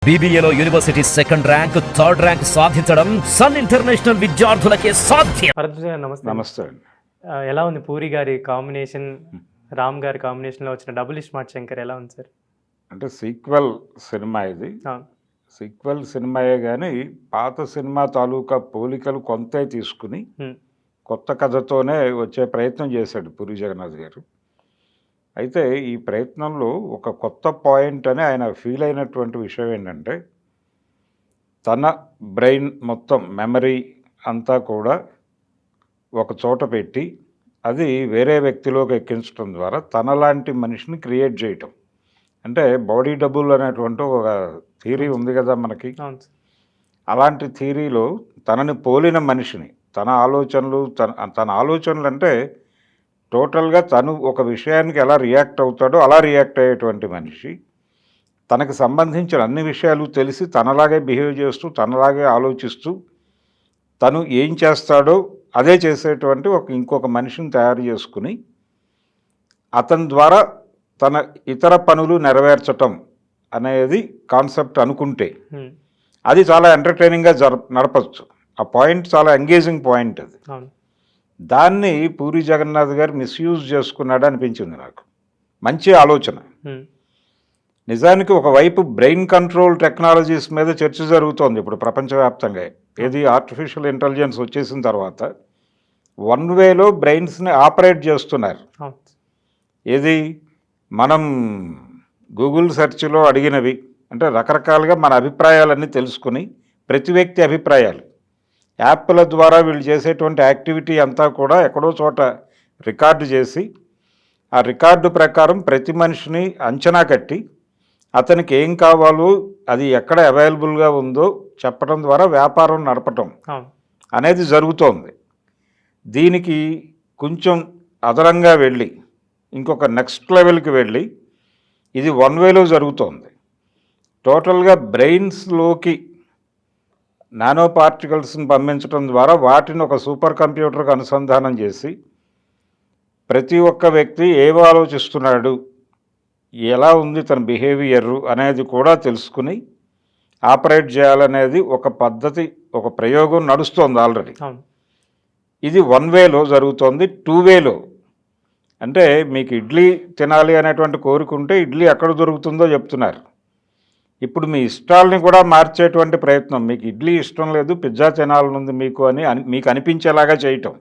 BBAలో university second rank, third rank సాధించడం Sun International విద్యార్థులకే సాధ్యం. భరద్వాజ్ గారు నమస్తే. నమస్తే అండి. ఎలా ఉంది పూరి గారి కాంబినేషన్, రామ్ గారి కాంబినేషన్లో వచ్చిన డబుల్ స్మార్ట్ శంకర్ ఎలా ఉంది సార్? అంటే సీక్వెల్ సినిమా ఇది. సీక్వెల్ సినిమాయే కానీ పాత సినిమా తాలూకా పోలికలు కొంతే తీసుకుని కొత్త కథతోనే వచ్చే ప్రయత్నం చేశాడు పూరి జగన్నాథ్ గారు. అయితే ఈ ప్రయత్నంలో ఒక కొత్త పాయింట్ అని ఆయన ఫీల్ అయినటువంటి విషయం ఏంటంటే, తన బ్రెయిన్ మొత్తం మెమరీ అంతా కూడా ఒక చోట పెట్టి అది వేరే వ్యక్తిలోకి ఎక్కించడం ద్వారా తనలాంటి మనిషిని క్రియేట్ చేయటం. అంటే బాడీ డబుల్ అనేటువంటి ఒక థియరీ ఉంది కదా మనకి. అలాంటి థియరీలో తనని పోలిన మనిషిని, తన ఆలోచనలు అంటే టోటల్గా తను ఒక విషయానికి ఎలా రియాక్ట్ అవుతాడో అలా రియాక్ట్ అయ్యేటువంటి మనిషి, తనకు సంబంధించిన అన్ని విషయాలు తెలిసి తనలాగే బిహేవ్ చేస్తూ తనలాగే ఆలోచిస్తూ తను ఏం చేస్తాడో అదే చేసేటువంటి ఇంకొక మనిషిని తయారు చేసుకుని అతని ద్వారా తన ఇతర పనులు నెరవేర్చటం అనేది కాన్సెప్ట్ అనుకుంటే అది చాలా ఎంటర్టైనింగ్గా నడపచ్చు. ఆ పాయింట్ చాలా ఎంగేజింగ్ పాయింట్ అది. దాన్ని పూరి జగన్నాథ్ గారు మిస్యూజ్ చేసుకున్నాడు అనిపించింది నాకు. మంచి ఆలోచన. నిజానికి ఒకవైపు బ్రెయిన్ కంట్రోల్ టెక్నాలజీస్ మీద చర్చ జరుగుతోంది ఇప్పుడు ప్రపంచవ్యాప్తంగా. ఏది ఆర్టిఫిషియల్ ఇంటెలిజెన్స్ వచ్చేసిన తర్వాత వన్ వేలో బ్రెయిన్స్ని ఆపరేట్ చేస్తున్నారు. ఏది మనం గూగుల్ సెర్చ్లో అడిగినవి అంటే రకరకాలుగా మన అభిప్రాయాలన్నీ తెలుసుకుని ప్రతి వ్యక్తి అభిప్రాయాలు యాప్ల ద్వారా వీళ్ళు చేసేటువంటి యాక్టివిటీ అంతా కూడా ఎక్కడో చోట రికార్డు చేసి ఆ రికార్డు ప్రకారం ప్రతి మనిషిని అంచనా కట్టి అతనికి ఏం కావాలో అది ఎక్కడ అవైలబుల్గా ఉందో చెప్పడం ద్వారా వ్యాపారం నడపటం అనేది జరుగుతోంది. దీనికి కొంచెం అదనంగా వెళ్ళి ఇంకొక నెక్స్ట్ లెవెల్కి వెళ్ళి ఇది వన్ వేలో జరుగుతోంది. టోటల్గా బ్రెయిన్స్లోకి నానో పార్టికల్స్ని పంపించడం ద్వారా వాటిని ఒక సూపర్ కంప్యూటర్కి అనుసంధానం చేసి ప్రతి ఒక్క వ్యక్తి ఏమి ఆలోచిస్తున్నాడు, ఎలా ఉంది తన బిహేవియర్ అనేది కూడా తెలుసుకుని ఆపరేట్ చేయాలనేది ఒక పద్ధతి, ఒక ప్రయోగం నడుస్తోంది ఆల్రెడీ. ఇది వన్ వేలో జరుగుతోంది. టూ వేలో అంటే మీకు ఇడ్లీ తినాలి అనేటువంటి కోరుకుంటే ఇడ్లీ ఎక్కడ దొరుకుతుందో చెప్తున్నారు. ఇప్పుడు మీ ఇష్టాలని కూడా మార్చేటువంటి ప్రయత్నం, మీకు ఇడ్లీ ఇష్టం లేదు పిజ్జా తినాలనుంది మీకు అని మీకు అనిపించేలాగా చేయటం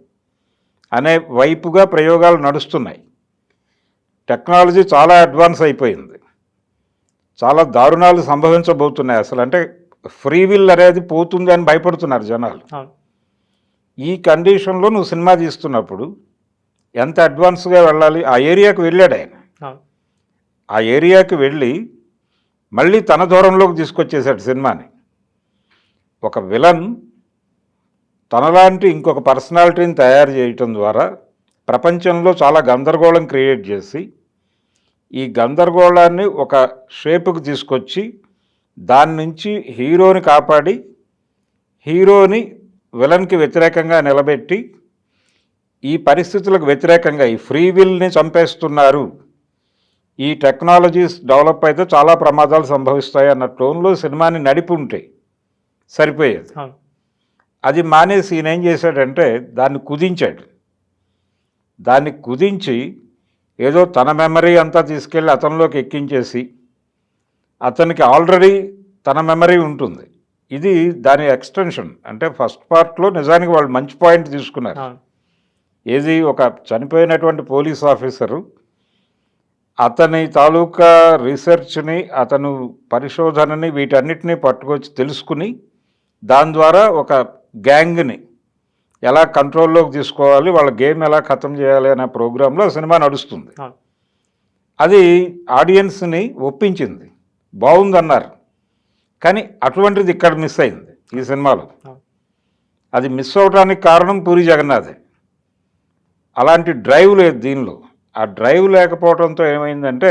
అనే వైపుగా ప్రయోగాలు నడుస్తున్నాయి. టెక్నాలజీ చాలా అడ్వాన్స్ అయిపోయింది. చాలా దారుణాలు సంభవించబోతున్నాయి. అసలు అంటే ఫ్రీ విల్ అనేది పోతుంది అని భయపడుతున్నారు జనాలు. ఈ కండిషన్లో నువ్వు సినిమా తీస్తున్నప్పుడు ఎంత అడ్వాన్స్గా వెళ్ళాలి. ఆ ఏరియాకి వెళ్ళాడు ఆయన. ఆ ఏరియాకి వెళ్ళి మళ్ళీ తన దూరంలోకి తీసుకొచ్చేసాడు సినిమాని. ఒక విలన్ తనలాంటి ఇంకొక పర్సనాలిటీని తయారు చేయటం ద్వారా ప్రపంచంలో చాలా గందరగోళం క్రియేట్ చేసి ఈ గందరగోళాన్ని ఒక షేపుకి తీసుకొచ్చి దాని నుంచి హీరోని కాపాడి హీరోని విలన్కి వ్యతిరేకంగా నిలబెట్టి ఈ పరిస్థితులకు వ్యతిరేకంగా ఈ ఫ్రీ విల్ని చంపేస్తున్నారు, ఈ టెక్నాలజీస్ డెవలప్ అయితే చాలా ప్రమాదాలు సంభవిస్తాయి అన్న టోన్లో సినిమాని నడిపి ఉంటే సరిపోయేది. అది మానేసి ఈయన ఏం చేశాడంటే దాన్ని కుదించాడు. దాన్ని కుదించి ఏదో తన మెమరీ అంతా తీసుకెళ్ళి అతనిలోకి ఎక్కించేసి అతనికి ఆల్రెడీ తన మెమరీ ఉంటుంది. ఇది దాని ఎక్స్టెన్షన్. అంటే ఫస్ట్ పార్ట్లో నిజానికి వాళ్ళు మంచి పాయింట్ తీసుకున్నారు. ఏది ఒక చనిపోయినటువంటి పోలీస్ ఆఫీసరు అతని తాలూకా రీసెర్చ్ని, అతను పరిశోధనని వీటన్నిటినీ పట్టుకొచ్చి తెలుసుకుని దాని ద్వారా ఒక గ్యాంగ్ని ఎలా కంట్రోల్లోకి తీసుకోవాలి, వాళ్ళ గేమ్ ఎలా ఖతం చేయాలి అనే ప్రోగ్రాంలో సినిమా నడుస్తుంది. అది ఆడియన్స్ని ఒప్పించింది, బాగుందన్నారు. కానీ అటువంటిది ఇక్కడ మిస్ అయింది ఈ సినిమాలో. అది మిస్ అవడానికి కారణం పూరి జగన్నాథే. అలాంటి డ్రైవ్ లేదు దీనిలో. ఆ డ్రైవ్ లేకపోవడంతో ఏమైందంటే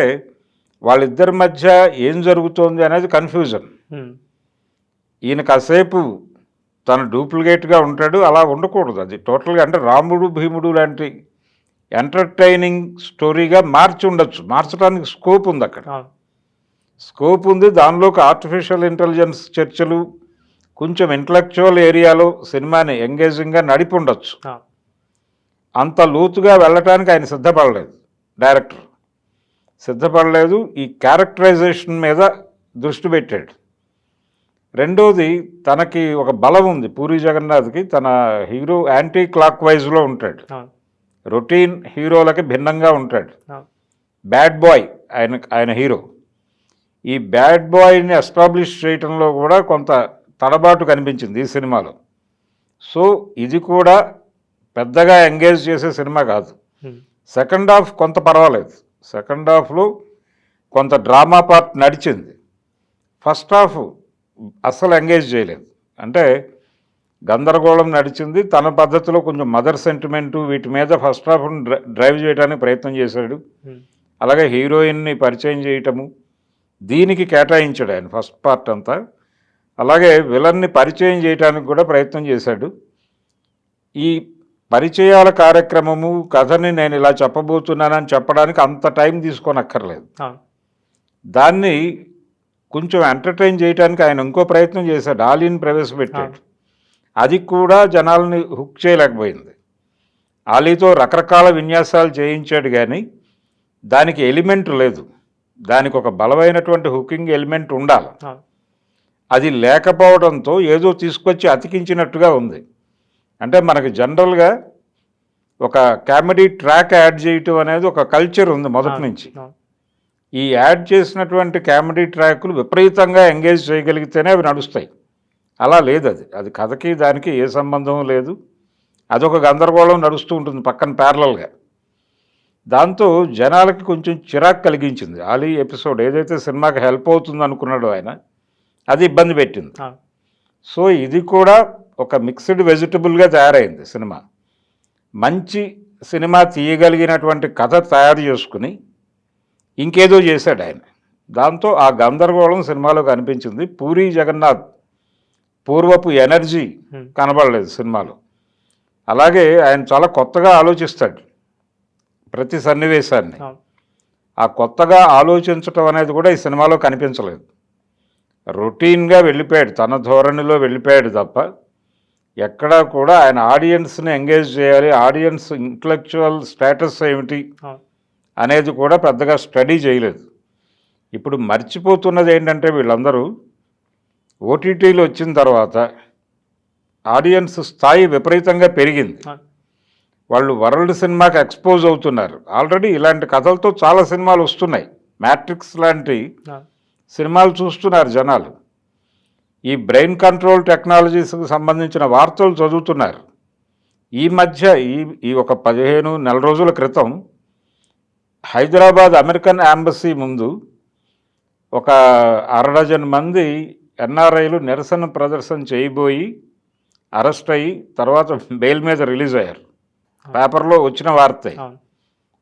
వాళ్ళిద్దరి మధ్య ఏం జరుగుతోంది అనేది కన్ఫ్యూజన్. ఈయన కాసేపు తను డూప్లికేట్గా ఉంటాడు, అలా ఉండకూడదు. అది టోటల్గా అంటే రాముడు భీముడు లాంటి ఎంటర్టైనింగ్ స్టోరీగా మార్చి ఉండొచ్చు, మార్చడానికి స్కోప్ ఉంది అక్కడ. స్కోప్ ఉంది. దానిలోకి ఆర్టిఫిషియల్ ఇంటెలిజెన్స్ చర్చలు, కొంచెం ఇంటలెక్చువల్ ఏరియాలో సినిమాని ఎంగేజింగ్గా నడిపి ఉండొచ్చు. అంత లోతుగా వెళ్ళటానికి ఆయన సిద్ధపడలేదు, డైరెక్టర్ సిద్ధపడలేదు. ఈ క్యారెక్టరైజేషన్ మీద దృష్టి పెట్టాడు. రెండోది, తనకి ఒక బలం ఉంది పూరి జగన్నాథ్కి. తన హీరో యాంటీ క్లాక్ వైజ్లో ఉంటాడు, రొటీన్ హీరోలకి భిన్నంగా ఉంటాడు. బ్యాడ్ బాయ్ ఆయన హీరో. ఈ బ్యాడ్ బాయ్ని ఎస్టాబ్లిష్ చేయటంలో కూడా కొంత తడబాటు కనిపించింది ఈ సినిమాలో. సో ఇది కూడా పెద్దగా ఎంగేజ్ చేసే సినిమా కాదు. సెకండ్ హాఫ్ కొంత పర్వాలేదు, సెకండ్ హాఫ్లో కొంత డ్రామా పార్ట్ నడిచింది. ఫస్ట్ హాఫ్ అస్సలు ఎంగేజ్ చేయలేదు. అంటే గందరగోళం నడిచింది. తన పద్ధతిలో కొంచెం మదర్ సెంటిమెంటు వీటి మీద ఫస్ట్ హాఫ్ను డ్రైవ్ చేయడానికి ప్రయత్నం చేశాడు. అలాగే హీరోయిన్ని పరిచయం చేయటము, దీనికి కేటాయించాడు ఆయన ఫస్ట్ పార్ట్ అంతా. అలాగే విలన్ని పరిచయం చేయడానికి కూడా ప్రయత్నం చేశాడు. ఈ పరిచయాల కార్యక్రమము, కథని నేను ఇలా చెప్పబోతున్నానని చెప్పడానికి అంత టైం తీసుకోనక్కర్లేదు. దాన్ని కొంచెం ఎంటర్టైన్ చేయడానికి ఆయన ఇంకో ప్రయత్నం చేశాడు, ఆలీని ప్రవేశపెట్టాడు. అది కూడా జనాల్ని హుక్ చేయలేకపోయింది. ఆలీతో రకరకాల విన్యాసాలు చేయించాడు, కానీ దానికి ఎలిమెంట్ లేదు. దానికి ఒక బలమైనటువంటి హుకింగ్ ఎలిమెంట్ ఉండాలి. అది లేకపోవడంతో ఏదో తీసుకొచ్చి అతికించినట్టుగా ఉంది. అంటే మనకి జనరల్గా ఒక కామెడీ ట్రాక్ యాడ్ చేయటం అనేది ఒక కల్చర్ ఉంది మొదటి నుంచి. ఈ యాడ్ చేసినటువంటి కామెడీ ట్రాకులు విపరీతంగా ఎంగేజ్ చేయగలిగితేనే అవి నడుస్తాయి. అలా లేదు, అది కథకి దానికి ఏ సంబంధం లేదు. అదొక గందరగోళం నడుస్తూ ఉంటుంది పక్కన ప్యారలల్గా. దాంతో జనాలకి కొంచెం చిరాకు కలిగించింది. ఆలీ ఎపిసోడ్ ఏదైతే సినిమాకి హెల్ప్ అవుతుంది అనుకున్నాడో ఆయన, అది ఇబ్బంది పెట్టింది. సో ఇది కూడా ఒక మిక్స్డ్ వెజిటబుల్గా తయారైంది సినిమా. మంచి సినిమా తీయగలిగినటువంటి కథ తయారు చేసుకుని ఇంకేదో చేశాడు ఆయన. దాంతో ఆ గందరగోళం సినిమాలో కనిపించింది. పూరి జగన్నాథ్ పూర్వపు ఎనర్జీ కనబడలేదు సినిమాలో. అలాగే ఆయన చాలా కొత్తగా ఆలోచిస్తాడు ప్రతి సన్నివేశాన్ని. ఆ కొత్తగా ఆలోచించటం అనేది కూడా ఈ సినిమాలో కనిపించలేదు. రొటీన్గా వెళ్ళిపోయాడు, తన ధోరణిలో వెళ్ళిపోయాడు తప్ప ఎక్కడా కూడా ఆయన ఆడియన్స్ని ఎంగేజ్ చేయాలి, ఆడియన్స్ ఇంటలెక్చువల్ స్టేటస్ ఏమిటి అనేది కూడా పెద్దగా స్టడీ చేయలేదు. ఇప్పుడు మర్చిపోతున్నది ఏంటంటే వీళ్ళందరూ ఓటీటీలు వచ్చిన తర్వాత ఆడియన్స్ స్థాయి విపరీతంగా పెరిగింది. వాళ్ళు వరల్డ్ సినిమాకి ఎక్స్పోజ్ అవుతున్నారు. ఆల్రెడీ ఇలాంటి కథలతో చాలా సినిమాలు వస్తున్నాయి. మ్యాట్రిక్స్ లాంటి సినిమాలు చూస్తున్నారు జనాలు. ఈ బ్రెయిన్ కంట్రోల్ టెక్నాలజీస్కి సంబంధించిన వార్తలు చదువుతున్నారు. ఈ మధ్య ఈ ఒక 15 నెల రోజుల క్రితం హైదరాబాద్ అమెరికన్ ఎంబసీ ముందు ఒక 6 డజన్ మంది ఎన్ఆర్ఐలు నిరసన ప్రదర్శన చేయబోయి అరెస్ట్ అయ్యి తర్వాత బెయిల్ మీద రిలీజ్ అయ్యారు. పేపర్లో వచ్చిన వార్తే.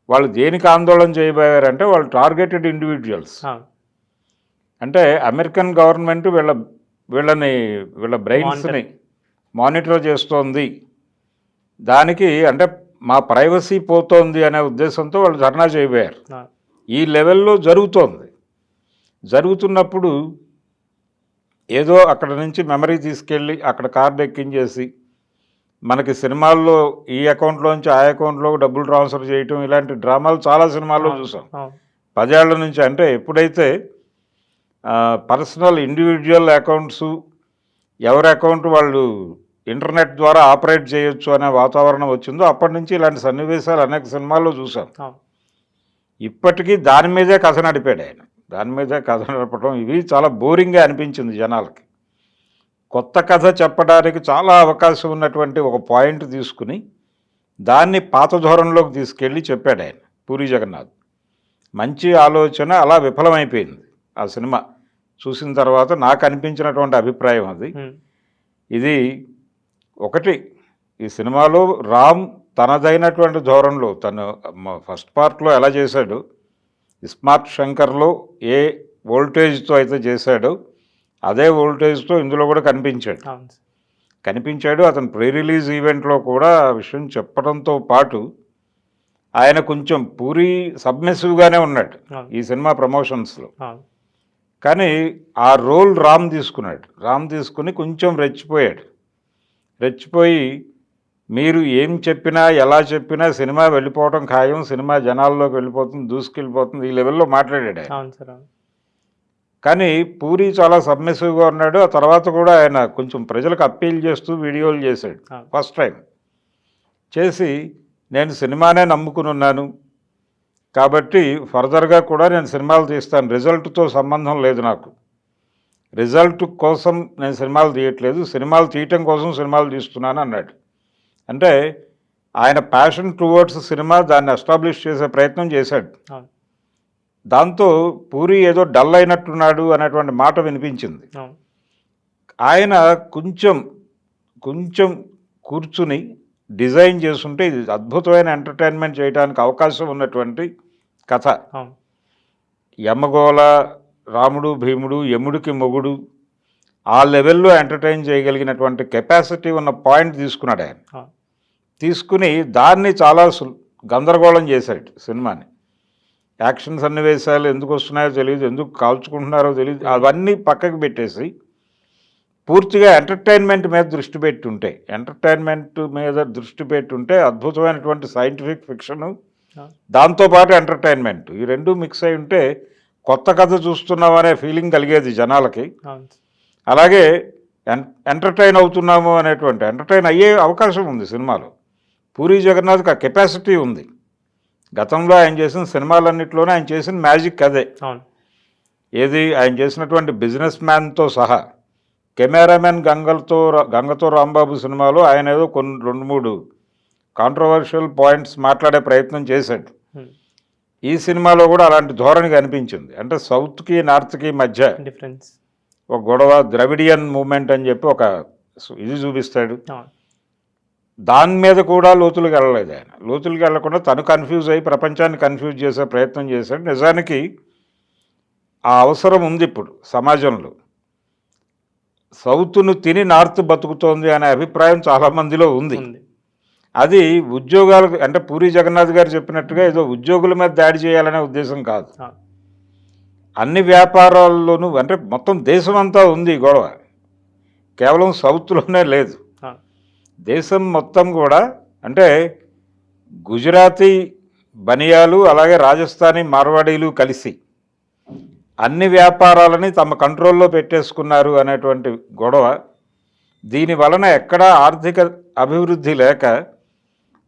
వాళ్ళు దేనికి ఆందోళన చేయబోయారంటే వాళ్ళు టార్గెటెడ్ ఇండివిజువల్స్. అంటే అమెరికన్ గవర్నమెంట్ వీళ్ళ బ్రెయిన్స్ని మానిటర్ చేస్తోంది, దానికి అంటే మా ప్రైవసీ పోతోంది అనే ఉద్దేశంతో వాళ్ళు ధర్నా చేయబోయారు. ఈ లెవెల్లో జరుగుతున్నప్పుడు ఏదో అక్కడ నుంచి మెమరీ తీసుకెళ్ళి అక్కడ కార్డు ఎక్కించేసి మనకి సినిమాల్లో ఈ అకౌంట్లోంచి ఆ అకౌంట్లో డబ్బులు ట్రాన్స్ఫర్ చేయటం, ఇలాంటి డ్రామాలు చాలా సినిమాల్లో చూసాం 10 ఏళ్ల నుంచి. అంటే ఎప్పుడైతే పర్సనల్ ఇండివిజువల్ అకౌంట్స్, ఎవరి అకౌంట్ వాళ్ళు ఇంటర్నెట్ ద్వారా ఆపరేట్ చేయొచ్చు అనే వాతావరణం వచ్చిందో అప్పటి నుంచి ఇలాంటి సన్నివేశాలు అనేక సినిమాల్లో చూసాం. ఇప్పటికీ దాని మీదే కథ నడిపాడు ఆయన. దాని మీదే కథ నడపడం ఇవి చాలా బోరింగ్గా అనిపించింది జనాలకి. కొత్త కథ చెప్పడానికి చాలా అవకాశం ఉన్నటువంటి ఒక పాయింట్ తీసుకుని దాన్ని పాత ధోరణిలోకి తీసుకెళ్ళి చెప్పాడు ఆయన పూరి జగన్నాథ్. మంచి ఆలోచన అలా విఫలమైపోయింది. ఆ సినిమా చూసిన తర్వాత నాకు అనిపించినటువంటి అభిప్రాయం అది. ఇది ఒకటి, ఈ సినిమాలో రామ్ తనదైనటువంటి ధోరణిలో తను ఫస్ట్ పార్ట్లో ఎలా చేశాడు, స్మార్ట్ శంకర్లో ఏ వోల్టేజ్తో అయితే చేశాడో అదే వోల్టేజ్తో ఇందులో కూడా కనిపించాడు. అతను ప్రీ రిలీజ్ ఈవెంట్లో కూడా ఆ విషయం చెప్పడంతో పాటు ఆయన కొంచెం పూరి సబ్మిసివ్గానే ఉన్నాడు ఈ సినిమా ప్రమోషన్స్లో. కానీ ఆ రోల్ రామ్ తీసుకున్నాడు. రామ్ తీసుకుని కొంచెం రెచ్చిపోయి మీరు ఏం చెప్పినా ఎలా చెప్పినా సినిమా వెళ్ళిపోవటం ఖాయం, సినిమా జనాల్లోకి వెళ్ళిపోతుంది, దూసుకెళ్ళిపోతుంది, ఈ లెవెల్లో మాట్లాడాడు ఆయన. అవును సార్. కానీ పూరి చాలా సబ్మిసివ్గా ఉన్నాడు. ఆ తర్వాత కూడా ఆయన కొంచెం ప్రజలకు అప్పీల్ చేస్తూ వీడియోలు చేశాడు. ఫస్ట్ టైం చేసి నేను సినిమానే నమ్ముకుని ఉన్నాను కాబట్టి ఫర్దర్గా కూడా నేను సినిమాలు తీస్తాను, రిజల్ట్తో సంబంధం లేదు, నాకు రిజల్ట్ కోసం నేను సినిమాలు తీయట్లేదు, సినిమాలు తీయటం కోసం సినిమాలు తీస్తున్నాను అన్నాడు. అంటే ఆయన ప్యాషన్ టువర్డ్స్ సినిమా, దాన్ని ఎస్టాబ్లిష్ చేసే ప్రయత్నం చేశాడు. దాంతో పూరి ఏదో డల్ అయినట్టున్నాడు అనేటువంటి మాట వినిపించింది. ఆయన కొంచెం కూర్చుని డిజైన్ చేసుంటే ఇది అద్భుతమైన ఎంటర్టైన్మెంట్ చేయడానికి అవకాశం ఉన్నటువంటి కథ. యమగోళ, రాముడు భీముడు, యముడికి మొగుడు, ఆ లెవెల్లో ఎంటర్టైన్ చేయగలిగినటువంటి కెపాసిటీ ఉన్న పాయింట్ తీసుకున్నాడు ఆయన. తీసుకుని దాన్ని చాలా గందరగోళం చేశాడు సినిమాని. యాక్షన్ సన్నివేశాలు ఎందుకు వస్తున్నాయో తెలియదు, ఎందుకు కాల్చుకుంటున్నారో తెలియదు, అవన్నీ పక్కకు పెట్టేసి పూర్తిగా ఎంటర్టైన్మెంట్ మీద దృష్టి పెట్టుంటే అద్భుతమైనటువంటి సైంటిఫిక్ ఫిక్షను, దాంతోపాటు ఎంటర్టైన్మెంట్, ఈ రెండు మిక్స్ అయి ఉంటే కొత్త కథ చూస్తున్నాం అనే ఫీలింగ్ కలిగేది జనాలకి. అలాగే ఎంటర్టైన్ అవుతున్నాము ఎంటర్టైన్ అయ్యే అవకాశం ఉంది సినిమాలో. పూరి జగన్నాథ్కి ఆ కెపాసిటీ ఉంది. గతంలో ఆయన చేసిన సినిమాలన్నింటిలోనే ఆయన చేసిన మ్యాజిక్ అదే. ఏది ఆయన చేసినటువంటి బిజినెస్ మ్యాన్తో సహా, కెమెరామెన్ గంగతో రాంబాబు సినిమాలో ఆయన ఏదో 2-3 కాంట్రవర్షియల్ పాయింట్స్ మాట్లాడే ప్రయత్నం చేశాడు. ఈ సినిమాలో కూడా అలాంటి ధోరణి కనిపించింది. అంటే సౌత్కి నార్త్కి మధ్య డిఫరెన్స్, ఒక గొడవ, ద్రవిడియన్ మూమెంట్ అని చెప్పి ఒక ఇది చూపిస్తాడు. దాని మీద కూడా లోతులకు వెళ్ళలేదు ఆయన. లోతులకు వెళ్లకుండా తను కన్ఫ్యూజ్ అయ్యి ప్రపంచాన్ని కన్ఫ్యూజ్ చేసే ప్రయత్నం చేశాడు. నిజానికి ఆ అవసరం ఉంది ఇప్పుడు సమాజంలో. సౌత్ను తిని నార్త్ బతుకుతోంది అనే అభిప్రాయం చాలామందిలో ఉంది. అది ఉద్యోగాలు, అంటే పూరి జగన్నాథ్ గారు చెప్పినట్టుగా ఏదో ఉద్యోగుల మీద దాడి చేయాలనే ఉద్దేశం కాదు. అన్ని వ్యాపారాల్లోనూ, అంటే మొత్తం దేశం అంతా ఉంది ఈ గొడవ, కేవలం సౌత్లోనే లేదు. దేశం మొత్తం కూడా, అంటే గుజరాతీ బనియాలు అలాగే రాజస్థానీ మార్వాడీలు కలిసి అన్ని వ్యాపారాలని తమ కంట్రోల్లో పెట్టేసుకున్నారు అనేటువంటి గొడవ. దీని వలన ఎక్కడా ఆర్థిక అభివృద్ధి లేక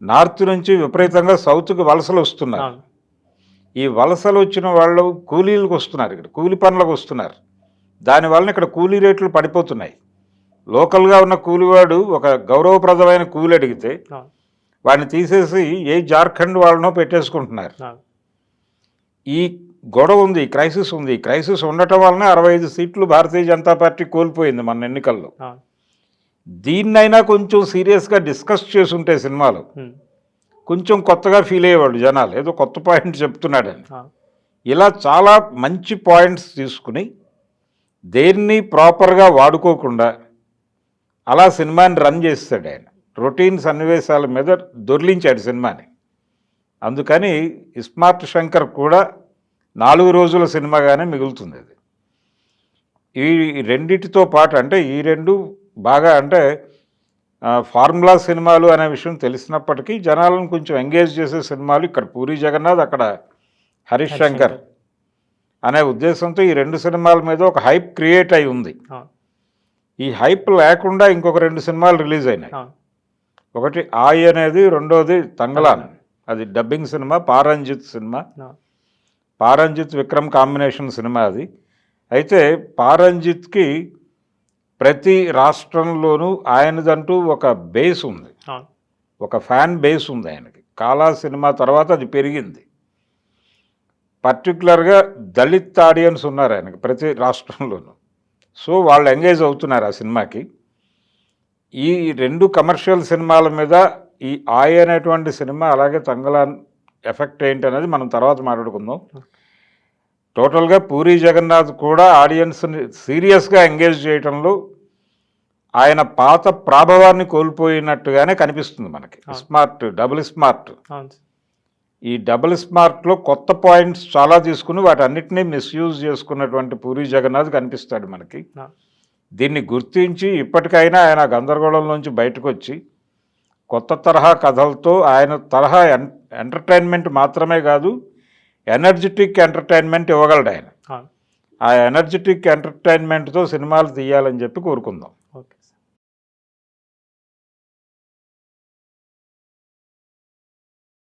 నార్త్ నుంచి విపరీతంగా సౌత్కి వలసలు వస్తున్నారు. ఈ వలసలు వచ్చిన వాళ్ళు కూలీలకు వస్తున్నారు, ఇక్కడ కూలి పనులకు వస్తున్నారు. దానివలన ఇక్కడ కూలీ రేట్లు పడిపోతున్నాయి. లోకల్గా ఉన్న కూలివాడు ఒక గౌరవప్రదమైన కూలి అడిగితే వాడిని తీసేసి ఏ జార్ఖండ్ వాళ్ళనో పెట్టేసుకుంటున్నారు. ఈ గొడవ ఉంది, ఈ క్రైసిస్ ఉంది. ఈ క్రైసిస్ ఉండటం వలన 65 సీట్లు భారతీయ జనతా పార్టీ కోల్పోయింది మన ఎన్నికల్లో. దీన్నైనా కొంచెం సీరియస్గా డిస్కస్ చేసుంటే సినిమాలో కొంచెం కొత్తగా ఫీల్ అయ్యేవాళ్ళు జనాలు, ఏదో కొత్త పాయింట్ చెప్తున్నాడని. ఇలా చాలా మంచి పాయింట్స్ తీసుకుని దేన్ని ప్రాపర్గా వాడుకోకుండా అలా సినిమాని రన్ చేస్తాడు ఆయన. రొటీన్ సన్నివేశాల మీద దొర్లించాడు సినిమాని. అందుకని ఇస్మార్ట్ శంకర్ కూడా 4 రోజుల సినిమాగానే మిగులుతుంది అది. ఈ రెండిటితో పాటు, అంటే ఈ రెండు బాగా, అంటే ఫార్ములా సినిమాలు అనే విషయం తెలిసినప్పటికీ జనాలను కొంచెం ఎంగేజ్ చేసే సినిమాలు ఇక్కడ పూరి జగన్నాథ్, అక్కడ హరీష్ శంకర్ అనే ఉద్దేశంతో ఈ 2 సినిమాల మీద ఒక హైప్ క్రియేట్ అయి ఉంది. ఈ హైప్ లేకుండా ఇంకొక 2 సినిమాలు రిలీజ్ అయినాయి. ఒకటి ఆయి అనేది, రెండోది తంగలాన్, అది dubbing cinema, Paramjit cinema. Paramjit Vikram combination cinema అది. అయితే పారంజిత్కి ప్రతి రాష్ట్రంలోనూ ఆయనదంటూ ఒక బేస్ ఉంది, ఒక ఫ్యాన్ బేస్ ఉంది ఆయనకి. కాలా సినిమా తర్వాత అది పెరిగింది. పర్టికులర్గా దళిత్ ఆడియన్స్ ఉన్నారు ఆయనకి ప్రతి రాష్ట్రంలోనూ. సో వాళ్ళు ఎంగేజ్ అవుతున్నారు ఆ సినిమాకి. ఈ 2 కమర్షియల్ సినిమాల మీద ఈ ఆయి అనేటువంటి సినిమా, అలాగే తంగలాన్ ఎఫెక్ట్ ఏంటి అనేది మనం తర్వాత మాట్లాడుకుందాం. టోటల్గా పూరి జగన్నాథ్ కూడా ఆడియన్స్ని సీరియస్గా ఎంగేజ్ చేయడంలో ఆయన పాత ప్రాభవాన్ని కోల్పోయినట్టుగానే కనిపిస్తుంది మనకి. Smart, double smart. ఈ డబుల్ స్మార్ట్లో కొత్త పాయింట్స్ చాలా తీసుకుని వాటన్నిటినీ మిస్యూజ్ చేసుకున్నటువంటి పూరి జగన్నాథ్ కనిపిస్తాడు మనకి. దీన్ని గుర్తించి ఇప్పటికైనా ఆయన గందరగోళంలోంచి బయటకు వచ్చి కొత్త తరహా కథలతో ఆయన తరహా ఎంటర్టైన్మెంట్ మాత్రమే కాదు, ఎనర్జెటిక్ ఎంటర్టైన్మెంట్ ఇవ్వగలడు ఆయన. ఆ ఎనర్జెటిక్ ఎంటర్టైన్మెంట్తో సినిమాలు తీయాలని చెప్పి కోరుకుందాం. ఓకే.